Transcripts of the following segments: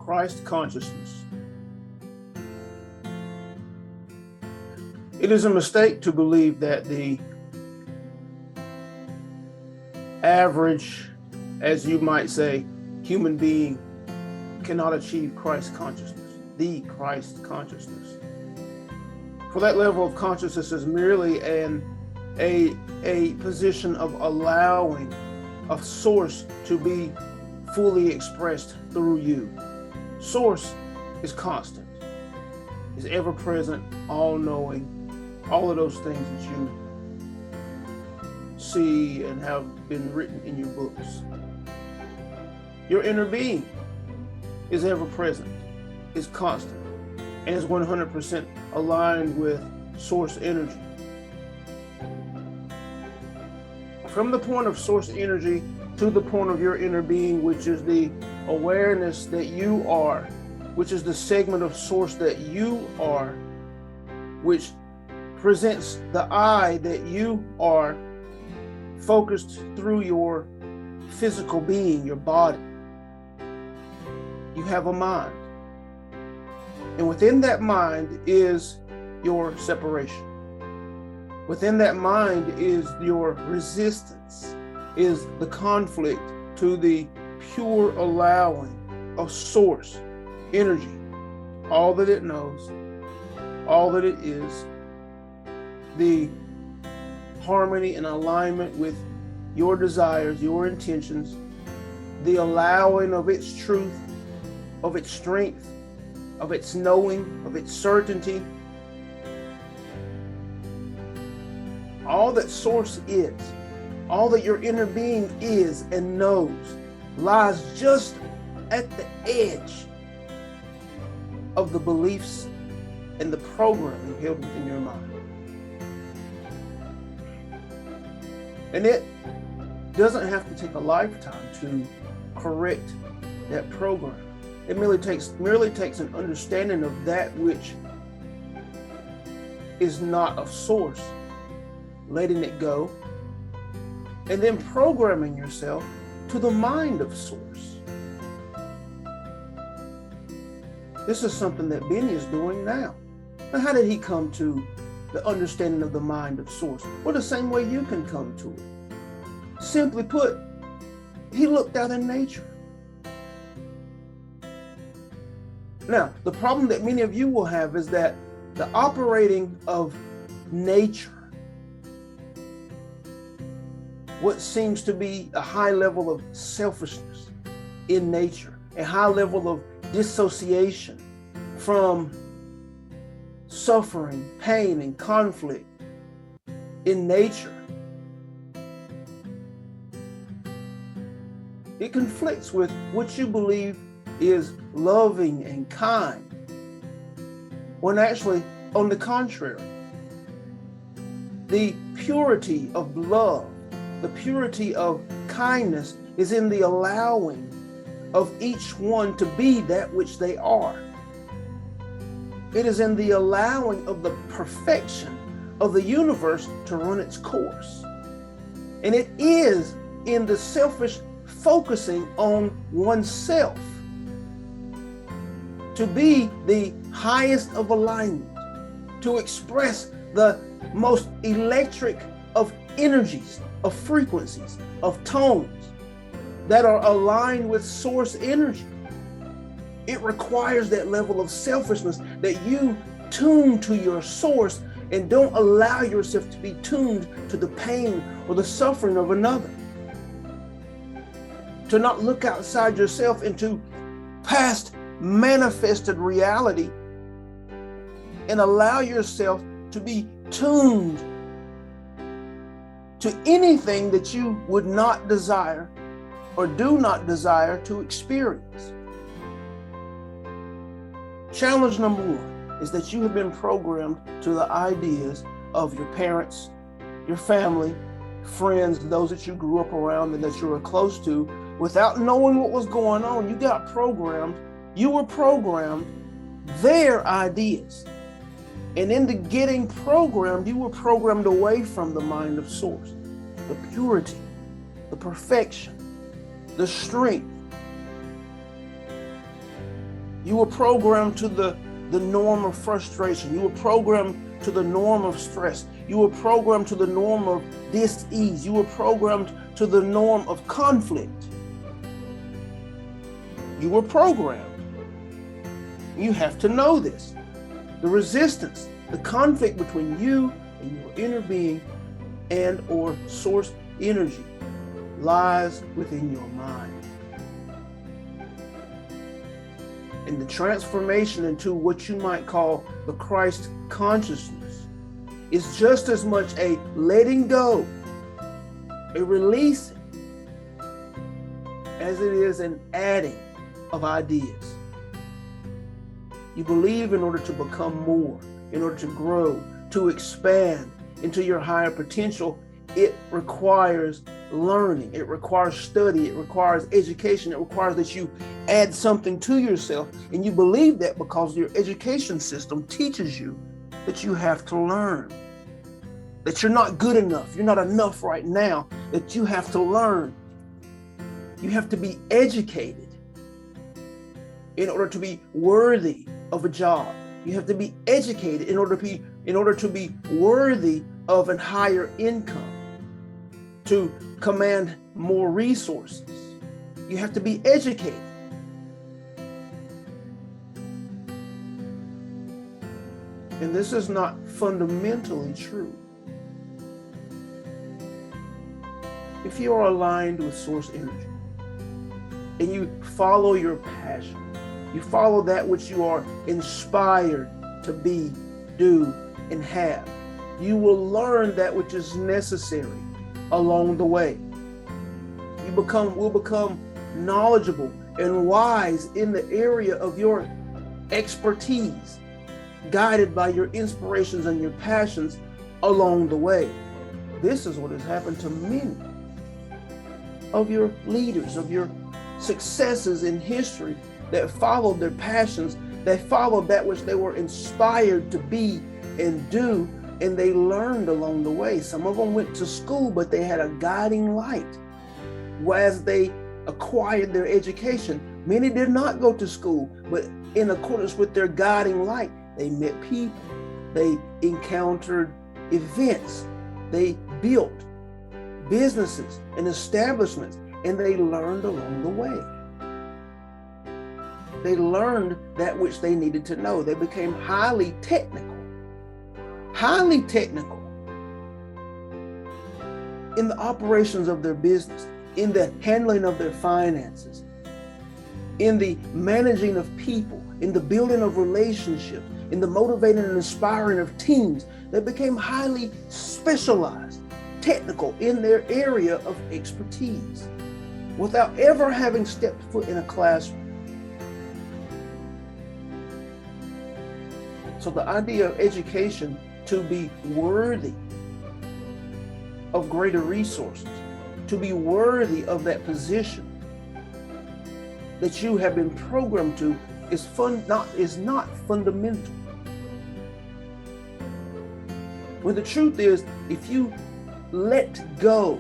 Christ consciousness. It is a mistake to believe that the average, as you might say, human being cannot achieve Christ consciousness, the Christ consciousness. For that level of consciousness is merely a position of allowing a source to be fully expressed through you. Source is constant, is ever present, all-knowing, all of those things that you see and have been written in your books. Your inner being is ever present, is constant, and is 100% aligned with source energy. From the point of source energy to the point of your inner being, which is the awareness that you are, which is the segment of source that you are, which presents the I that you are, focused through your physical being, your body. You have a mind. And within that mind is your separation. Within that mind is your resistance, is the conflict to the pure allowing of source, energy, all that it knows, all that it is, the harmony and alignment with your desires, your intentions, the allowing of its truth, of its strength, of its knowing, of its certainty. All that source is, all that your inner being is and knows, lies just at the edge of the beliefs and the programming held within your mind. And it doesn't have to take a lifetime to correct that program. It merely takes an understanding of that which is not of source, letting it go, and then programming yourself to the mind of source. This is something that Benny is doing now. Now, how did he come to the understanding of the mind of source? Well, the same way you can come to it. Simply put, he looked out in nature. Now, the problem that many of you will have is that the operating of nature, what seems to be a high level of selfishness in nature, a high level of dissociation from suffering, pain, and conflict in nature, it conflicts with what you believe is loving and kind, when actually, on the contrary, the purity of love, the purity of kindness is in the allowing of each one to be that which they are. It is in the allowing of the perfection of the universe to run its course. And it is in the selfish focusing on oneself to be the highest of alignment, to express the most electric of energies, of frequencies, of tones that are aligned with source energy. It requires that level of selfishness that you tune to your source and don't allow yourself to be tuned to the pain or the suffering of another. To not look outside yourself into past manifested reality and allow yourself to be tuned to anything that you would not desire or do not desire to experience. Challenge number one is that you have been programmed to the ideas of your parents, your family, friends, those that you grew up around and that you were close to, without knowing what was going on. You got programmed. You were programmed their ideas. And in the getting programmed, you were programmed away from the mind of source, the purity, the perfection, the strength, You were programmed to the norm of frustration. You were programmed to the norm of stress. You were programmed to the norm of dis-ease. You were programmed to the norm of conflict. You were programmed. You have to know this. The resistance, the conflict between you and your inner being and or source energy lies within your mind. And the transformation into what you might call the Christ consciousness is just as much a letting go, a releasing, as it is an adding of ideas. You believe in order to become more, in order to grow, to expand into your higher potential, it requires learning, it requires study, it requires education, it requires that you add something to yourself. And you believe that because your education system teaches you that you have to learn, that you're not good enough, you're not enough right now, that you have to learn. You have to be educated in order to be worthy of a job. You have to be educated in order to be worthy of a higher income, to command more resources. You have to be educated. And this is not fundamentally true. If you are aligned with source energy and you follow your passion, you follow that which you are inspired to be, do, and have, you will learn that which is necessary along the way. You will become knowledgeable and wise in the area of your expertise, guided by your inspirations and your passions along the way. This is what has happened to many of your leaders, of your successes in history that followed their passions, that followed that which they were inspired to be and do, and they learned along the way. Some of them went to school, but they had a guiding light as they acquired their education. Many did not go to school, but in accordance with their guiding light, they met people, they encountered events, they built businesses and establishments, and they learned along the way. They learned that which they needed to know. They became highly technical in the operations of their business, in the handling of their finances, in the managing of people, in the building of relationships, in the motivating and inspiring of teams. They became highly specialized, technical in their area of expertise without ever having stepped foot in a classroom. So the idea of education to be worthy of greater resources, to be worthy of that position that you have been programmed to is not fundamental. When the truth is, if you let go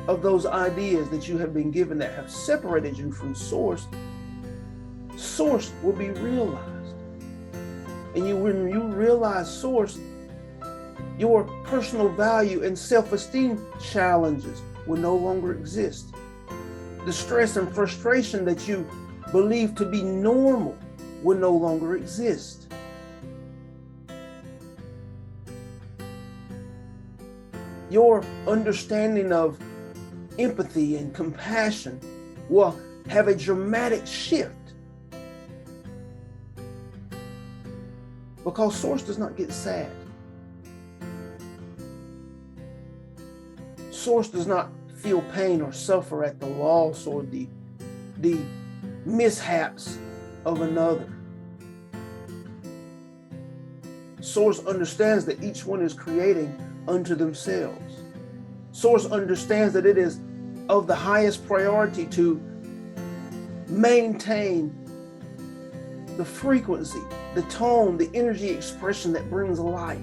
of those ideas that you have been given that have separated you from source will be realized. And when you realize source, your personal value and self-esteem challenges will no longer exist. The stress and frustration that you believe to be normal will no longer exist. Your understanding of empathy and compassion will have a dramatic shift, because source does not get sad. Source does not feel pain or suffer at the loss or the mishaps of another. Source understands that each one is creating unto themselves. Source understands that it is of the highest priority to maintain the frequency, the tone, the energy expression that brings life.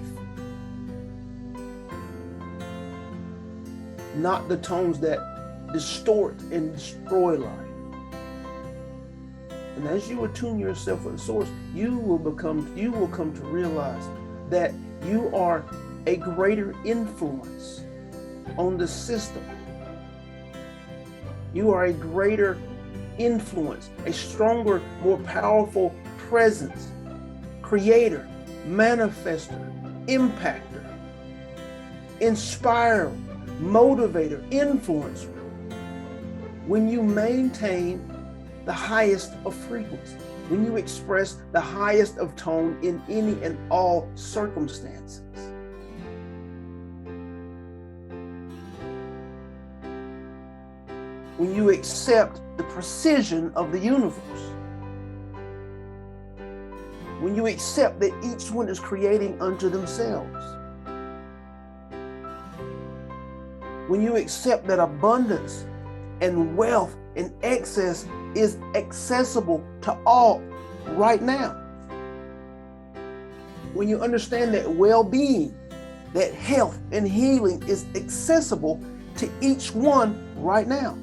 Not the tones that distort and destroy life. And as you attune yourself with the source, you will come to realize that you are a greater influence on the system. You are a greater influence, a stronger, more powerful presence, creator, manifester, impactor, inspirer, motivator, influencer. When you maintain the highest of frequency, when you express the highest of tone in any and all circumstances. When you accept the precision of the universe. When you accept that each one is creating unto themselves. When you accept that abundance and wealth and excess is accessible to all right now. When you understand that well-being, that health and healing is accessible to each one right now.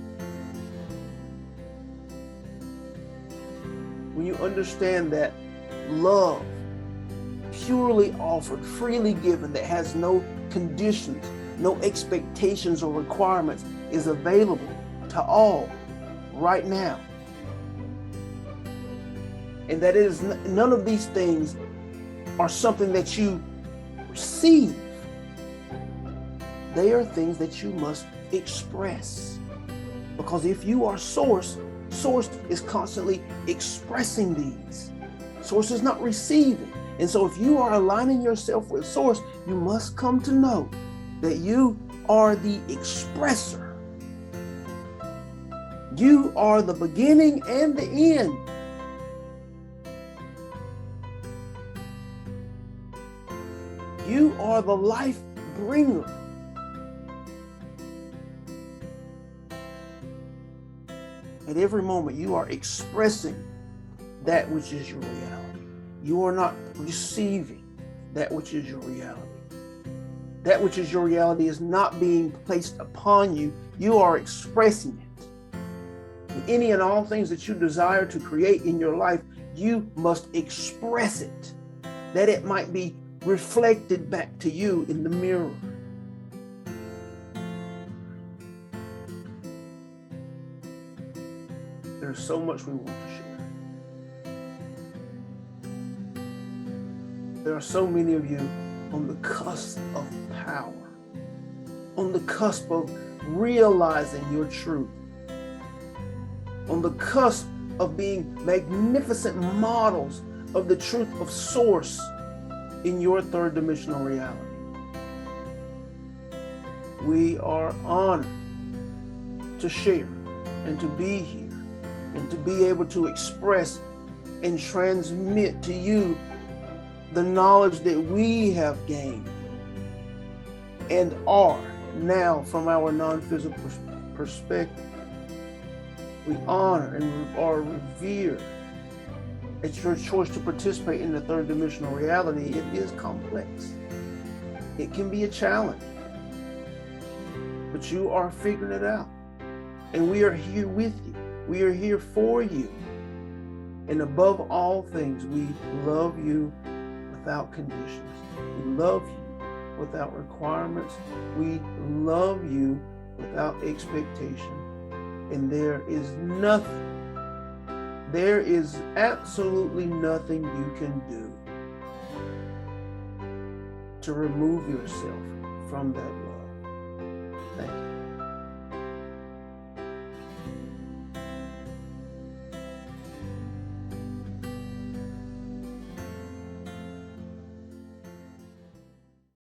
When you understand that love, purely offered, freely given, that has no conditions, no expectations or requirements, is available to all right now. And that it is none of these things are something that you receive. They are things that you must express. Because if you are source, source is constantly expressing these. Source is not receiving. And so if you are aligning yourself with source, you must come to know that you are the expresser. You are the beginning and the end. You are the life bringer. At every moment, you are expressing that which is your reality. You are not receiving that which is your reality. That which is your reality is not being placed upon you. You are expressing it. And any and all things that you desire to create in your life, you must express it, that it might be reflected back to you in the mirror. There's so much we want to share. There are so many of you on the cusp of power, on the cusp of realizing your truth, on the cusp of being magnificent models of the truth of source in your third dimensional reality. We are honored to share and to be here and to be able to express and transmit to you the knowledge that we have gained and are now from our non-physical perspective. We honor and are revered. It's your choice to participate in the third dimensional reality. It is complex. It can be a challenge, but you are figuring it out. And we are here with you. We are here for you. And above all things, we love you without conditions. We love you without requirements. We love you without expectation. And there is absolutely nothing you can do to remove yourself from that love. Thank you.